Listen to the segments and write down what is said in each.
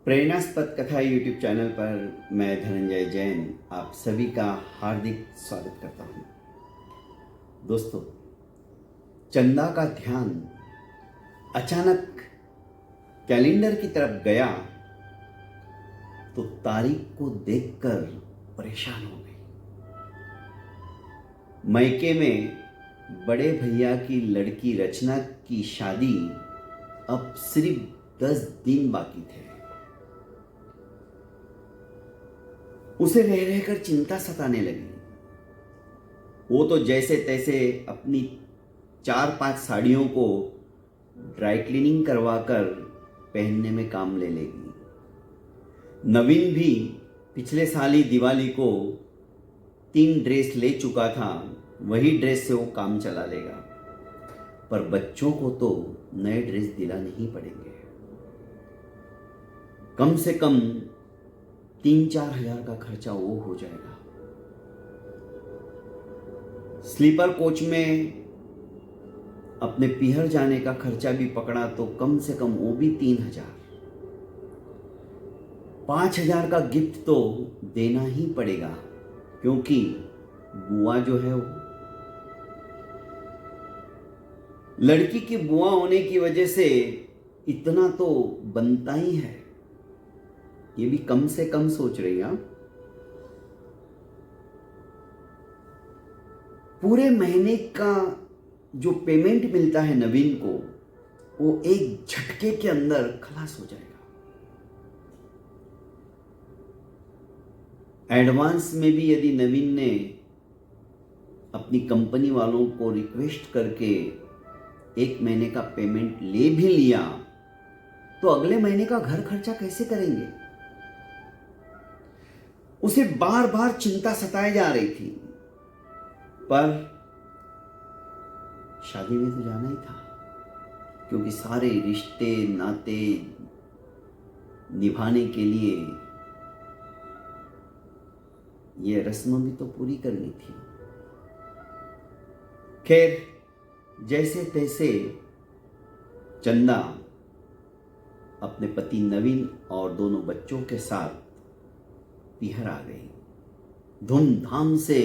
प्रेरणास्पद कथा YouTube channel पर मैं धनंजय जैन आप सभी का हार्दिक स्वागत करता हूं। दोस्तों, चंदा का ध्यान अचानक कैलेंडर की तरफ गया तो तारीख को देखकर परेशान हो गई। मायके में बड़े भैया की लड़की रचना की शादी अब सिर्फ 10 दिन बाकी थे। उसे रह रहकर चिंता सताने लगी। वो तो जैसे तैसे अपनी 4-5 साड़ियों को ड्राई क्लीनिंग करवाकर पहनने में काम ले लेगी। नवीन भी पिछले साल ही दिवाली को 3 ड्रेस ले चुका था, वही ड्रेस से वो काम चला लेगा। पर बच्चों को तो नए ड्रेस दिलाने ही पड़ेंगे। कम से कम 3-4 हजार का खर्चा वो हो जाएगा। स्लीपर कोच में अपने पीहर जाने का खर्चा भी पकड़ा तो कम से कम वो भी 3,000। 5,000 का गिफ्ट तो देना ही पड़ेगा, क्योंकि बुआ जो है वो लड़की की बुआ होने की वजह से इतना तो बनता ही है। ये भी कम से कम सोच रही है। पूरे महीने का जो पेमेंट मिलता है नवीन को, वो एक झटके के अंदर खलास हो जाएगा। एडवांस में भी यदि नवीन ने अपनी कंपनी वालों को रिक्वेस्ट करके 1 महीने का पेमेंट ले भी लिया तो अगले महीने का घर खर्चा कैसे करेंगे? उसे बार बार चिंता सताए जा रही थी। पर शादी में तो जाना ही था, क्योंकि सारे रिश्ते नाते निभाने के लिए ये रस्म भी तो पूरी करनी थी। खैर, जैसे तैसे चंदा अपने पति नवीन और दोनों बच्चों के साथ पीहर आ गई। धूमधाम से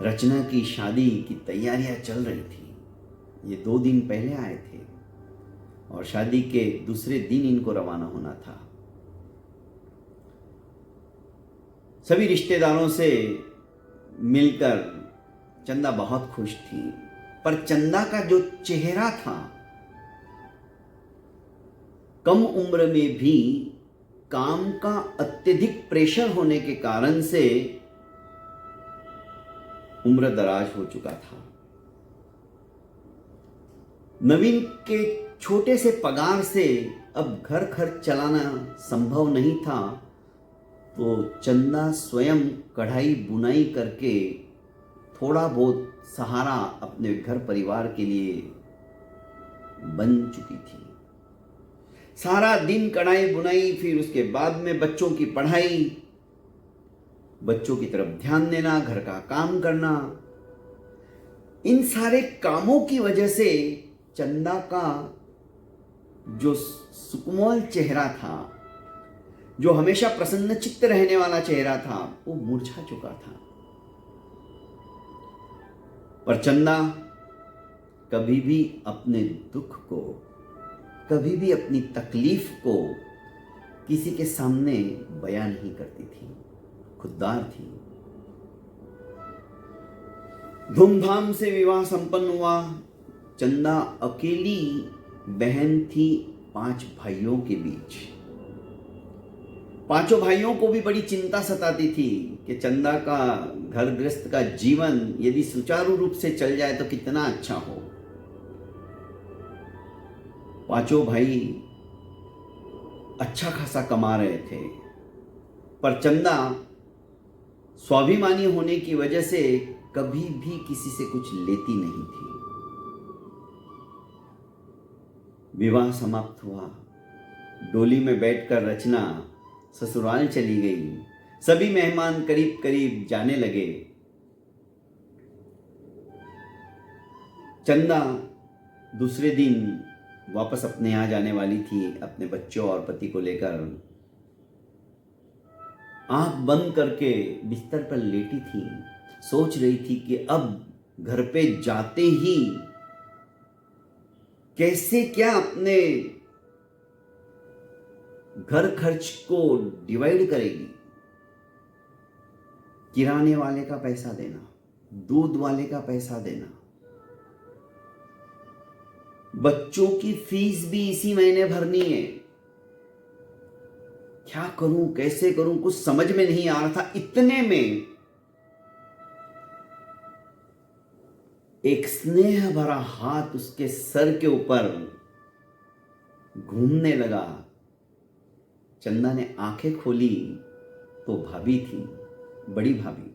रचना की शादी की तैयारियां चल रही थी। ये 2 दिन पहले आए थे और शादी के दूसरे दिन इनको रवाना होना था। सभी रिश्तेदारों से मिलकर चंदा बहुत खुश थी, पर चंदा का जो चेहरा था, कम उम्र में भी काम का अत्यधिक प्रेशर होने के कारण से उम्र दराज हो चुका था। नवीन के छोटे से पगार से अब घर खर्च चलाना संभव नहीं था, तो चंदा स्वयं कढ़ाई बुनाई करके थोड़ा बहुत सहारा अपने घर परिवार के लिए बन चुकी थी। सारा दिन कढ़ाई बुनाई, फिर उसके बाद में बच्चों की पढ़ाई, बच्चों की तरफ ध्यान देना, घर का काम करना। इन सारे कामों की वजह से चंदा का जो सुकोमल चेहरा था, जो हमेशा प्रसन्नचित्त रहने वाला चेहरा था, वो मुरझा चुका था। पर चंदा कभी भी अपने दुख को, कभी भी अपनी तकलीफ को किसी के सामने बयान नहीं करती थी, खुददार थी। धूमधाम से विवाह संपन्न हुआ। चंदा अकेली बहन थी 5 भाइयों के बीच। 5 भाइयों को भी बड़ी चिंता सताती थी कि चंदा का घर गृहस्थ का जीवन यदि सुचारू रूप से चल जाए तो कितना अच्छा हो। 5 भाई अच्छा खासा कमा रहे थे, पर चंदा स्वाभिमानी होने की वजह से कभी भी किसी से कुछ लेती नहीं थी। विवाह समाप्त हुआ। डोली में बैठकर रचना ससुराल चली गई। सभी मेहमान करीब करीब जाने लगे। चंदा दूसरे दिन वापस अपने यहाँ जाने वाली थी अपने बच्चों और पति को लेकर, आंख बंद करके बिस्तर पर लेटी थी। सोच रही थी कि अब घर पे जाते ही कैसे क्या अपने घर खर्च को डिवाइड करेगी। किराने वाले का पैसा देना, दूध वाले का पैसा देना, बच्चों की फीस भी इसी महीने भरनी है। क्या करूं, कैसे करूं, कुछ समझ में नहीं आ रहा था। इतने में एक स्नेह भरा हाथ उसके सर के ऊपर घूमने लगा। चंदा ने आंखें खोली तो भाभी थी, बड़ी भाभी।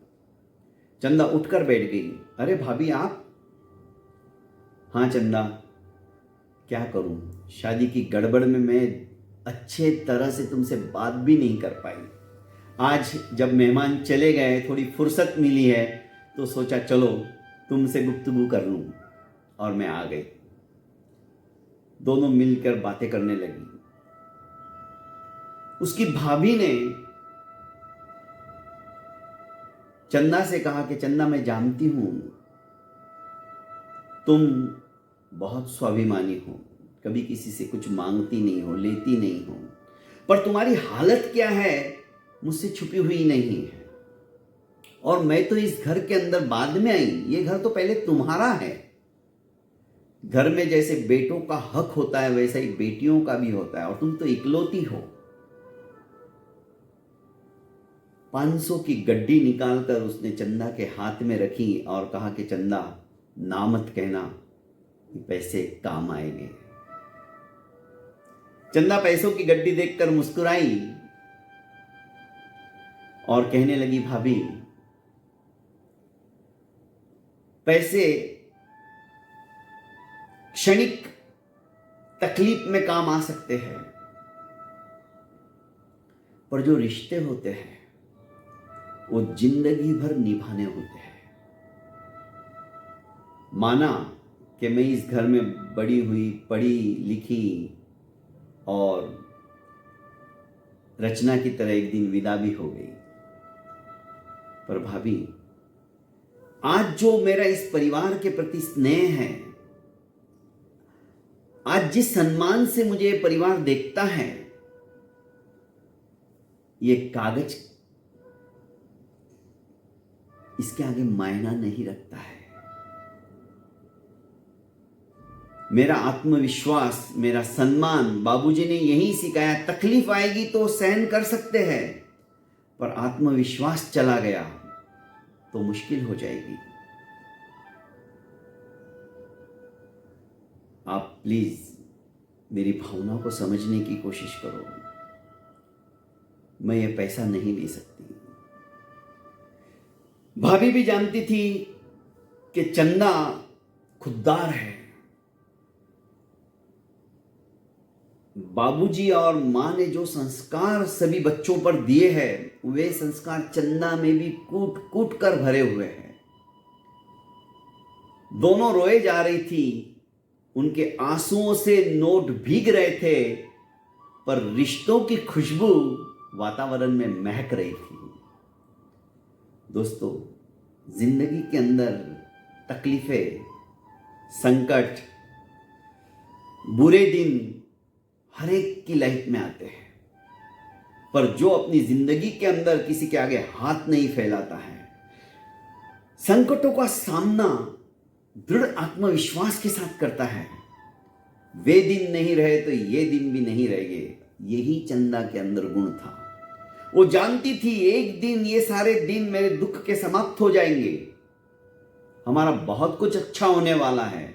चंदा उठकर बैठ गई। अरे भाभी आप? हाँ चंदा, क्या करूं, शादी की गड़बड़ में मैं अच्छे तरह से तुमसे बात भी नहीं कर पाई। आज जब मेहमान चले गए, थोड़ी फुर्सत मिली है तो सोचा चलो तुमसे गुफ्तगू कर लूं, और मैं आ गई। दोनों मिलकर बातें करने लगी। उसकी भाभी ने चंदा से कहा कि चंदा, मैं जानती हूं तुम बहुत स्वाभिमानी हो, कभी किसी से कुछ मांगती नहीं हो, लेती नहीं हो, पर तुम्हारी हालत क्या है मुझसे छुपी हुई नहीं है। और मैं तो इस घर के अंदर बाद में आई, ये घर तो पहले तुम्हारा है। घर में जैसे बेटों का हक होता है वैसा ही बेटियों का भी होता है, और तुम तो इकलौती हो। 500 की गड्डी निकालकर उसने चंदा के हाथ में रखी और कहा कि चंदा, ना मत कहना, पैसे काम आएंगे। चंदा पैसों की गड्डी देखकर मुस्कुराई और कहने लगी, भाभी पैसे क्षणिक तकलीफ में काम आ सकते हैं, पर जो रिश्ते होते हैं वो जिंदगी भर निभाने होते हैं। माना कि मैं इस घर में बड़ी हुई, पढ़ी लिखी और रचना की तरह एक दिन विदा भी हो गई, पर भाभी आज जो मेरा इस परिवार के प्रति स्नेह है, आज जिस सम्मान से मुझे ये परिवार देखता है, ये कागज इसके आगे मायना नहीं रखता है। मेरा आत्मविश्वास, मेरा सम्मान, बाबूजी ने यही सिखाया, तकलीफ आएगी तो सहन कर सकते हैं, पर आत्मविश्वास चला गया तो मुश्किल हो जाएगी। आप प्लीज मेरी भावनाओं को समझने की कोशिश करो। मैं ये पैसा नहीं ले सकती। भाभी भी जानती थी कि चंदा खुददार है। बाबूजी और मां ने जो संस्कार सभी बच्चों पर दिए हैं, वे संस्कार चंदा में भी कूट कूट कर भरे हुए हैं। दोनों रोए जा रही थी, उनके आंसुओं से नोट भीग रहे थे, पर रिश्तों की खुशबू वातावरण में महक रही थी। दोस्तों, जिंदगी के अंदर तकलीफें, संकट, बुरे दिन हर एक की लाइफ में आते हैं, पर जो अपनी जिंदगी के अंदर किसी के आगे हाथ नहीं फैलाता है, संकटों का सामना दृढ़ आत्मविश्वास के साथ करता है, वे दिन नहीं रहे तो ये दिन भी नहीं रहेंगे। यही चंदा के अंदर गुण था। वो जानती थी एक दिन ये सारे दिन मेरे दुख के समाप्त हो जाएंगे, हमारा बहुत कुछ अच्छा होने वाला है,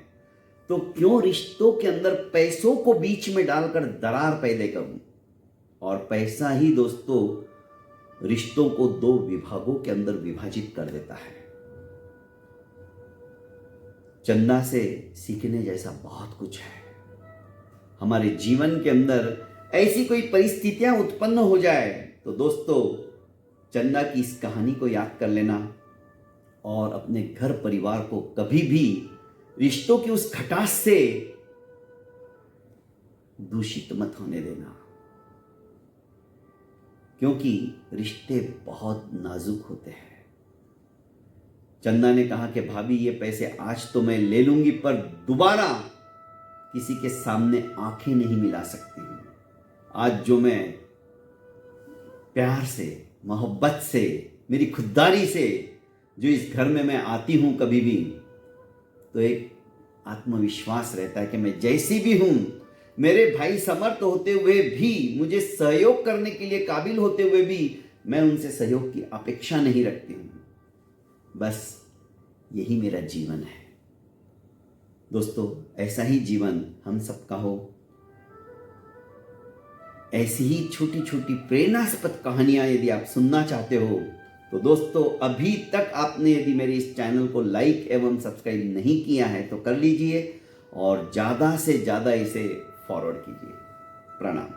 तो क्यों रिश्तों के अंदर पैसों को बीच में डालकर दरार पैदा करूं। और पैसा ही दोस्तों रिश्तों को दो विभागों के अंदर विभाजित कर देता है। चंदा से सीखने जैसा बहुत कुछ है। हमारे जीवन के अंदर ऐसी कोई परिस्थितियां उत्पन्न हो जाए तो दोस्तों चंदा की इस कहानी को याद कर लेना और अपने घर परिवार को कभी भी रिश्तों की उस खटास से दूषित मत होने देना, क्योंकि रिश्ते बहुत नाजुक होते हैं। चंदा ने कहा कि भाभी ये पैसे आज तो मैं ले लूंगी, पर दोबारा किसी के सामने आंखें नहीं मिला सकती हूं। आज जो मैं प्यार से, मोहब्बत से, मेरी खुददारी से जो इस घर में मैं आती हूं कभी भी, तो एक आत्मविश्वास रहता है कि मैं जैसी भी हूं, मेरे भाई समर्थ होते हुए भी, मुझे सहयोग करने के लिए काबिल होते हुए भी, मैं उनसे सहयोग की अपेक्षा नहीं रखती हूं। बस यही मेरा जीवन है। दोस्तों, ऐसा ही जीवन हम सबका हो। ऐसी ही छोटी छोटी प्रेरणास्पद कहानियां यदि आप सुनना चाहते हो तो दोस्तों, अभी तक आपने यदि मेरे इस चैनल को लाइक एवं सब्सक्राइब नहीं किया है तो कर लीजिए और ज़्यादा से ज़्यादा इसे फॉरवर्ड कीजिए। प्रणाम।